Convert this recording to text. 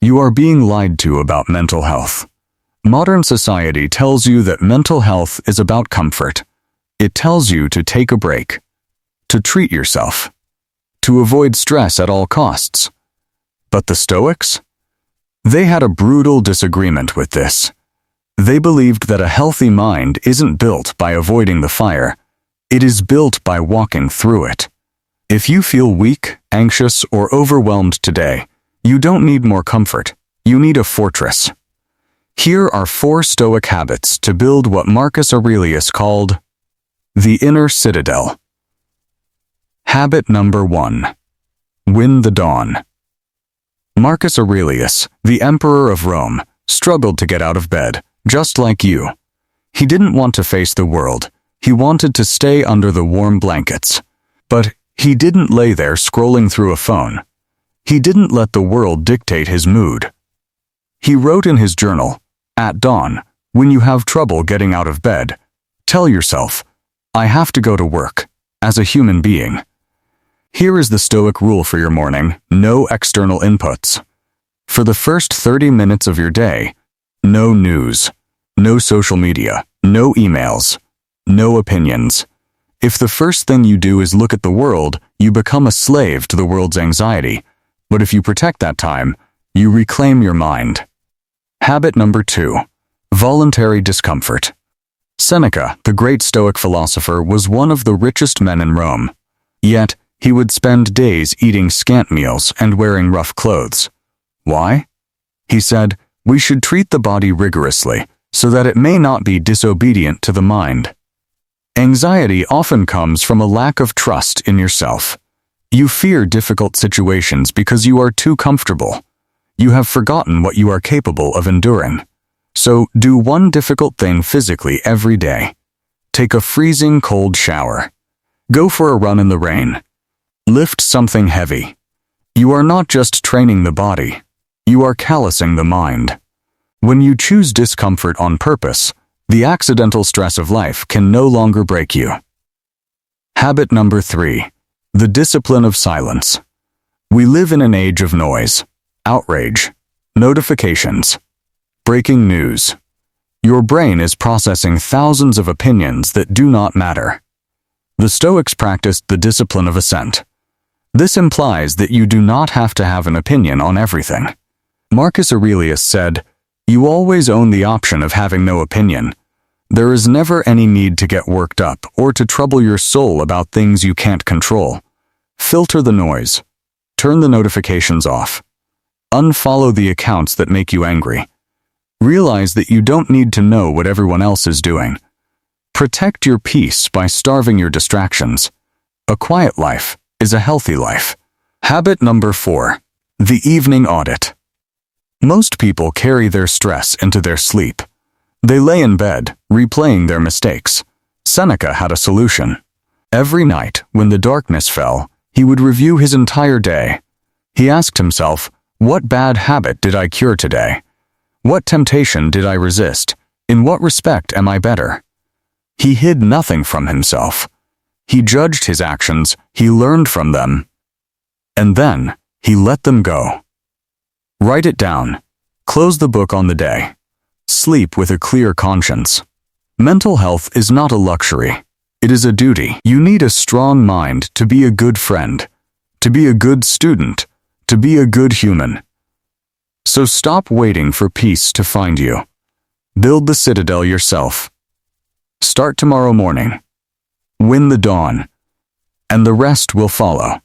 You are being lied to about mental health. Modern society tells you that mental health is about comfort. It tells you to take a break, to treat yourself, to avoid stress at all costs. But the Stoics? They had a brutal disagreement with this. They believed that a healthy mind isn't built by avoiding the fire. It is built by walking through it. If you feel weak, anxious, or overwhelmed today, you don't need more comfort. You need a fortress. Here are 4 Stoic habits to build what Marcus Aurelius called the inner citadel. Habit number 1. Win the dawn. Marcus Aurelius, the emperor of Rome, struggled to get out of bed, just like you. He didn't want to face the world. He wanted to stay under the warm blankets. But he didn't lay there scrolling through a phone. He didn't let the world dictate his mood. He wrote in his journal, "At dawn, when you have trouble getting out of bed, tell yourself, I have to go to work, as a human being." Here is the Stoic rule for your morning: no external inputs. For the first 30 minutes of your day, no news, no social media, no emails, no opinions. If the first thing you do is look at the world, you become a slave to the world's anxiety. But if you protect that time, you reclaim your mind. Habit number 2. Voluntary discomfort. Seneca, the great Stoic philosopher, was one of the richest men in Rome. Yet, he would spend days eating scant meals and wearing rough clothes. Why? He said, "We should treat the body rigorously, so that it may not be disobedient to the mind." Anxiety often comes from a lack of trust in yourself. You fear difficult situations because you are too comfortable. You have forgotten what you are capable of enduring. So, do one difficult thing physically every day. Take a freezing cold shower. Go for a run in the rain. Lift something heavy. You are not just training the body. You are callousing the mind. When you choose discomfort on purpose, the accidental stress of life can no longer break you. Habit number 3. The discipline of silence. We live in an age of noise, outrage, notifications, breaking news. Your brain is processing thousands of opinions that do not matter. The Stoics practiced the discipline of assent. This implies that you do not have to have an opinion on everything. Marcus Aurelius said, "You always own the option of having no opinion. There is never any need to get worked up or to trouble your soul about things you can't control. Filter the noise. Turn the notifications off. Unfollow the accounts that make you angry. Realize that you don't need to know what everyone else is doing. Protect your peace by starving your distractions. A quiet life is a healthy life." Habit number 4. The evening audit. Most people carry their stress into their sleep. They lay in bed, replaying their mistakes. Seneca had a solution. Every night, when the darkness fell, he would review his entire day. He asked himself, what bad habit did I cure today? What temptation did I resist? In what respect am I better? He hid nothing from himself. He judged his actions, he learned from them, and then he let them go. Write it down. Close the book on the day. Sleep with a clear conscience. Mental health is not a luxury. It is a duty. You need a strong mind to be a good friend, to be a good student, to be a good human. So stop waiting for peace to find you. Build the citadel yourself. Start tomorrow morning. Win the dawn, and the rest will follow.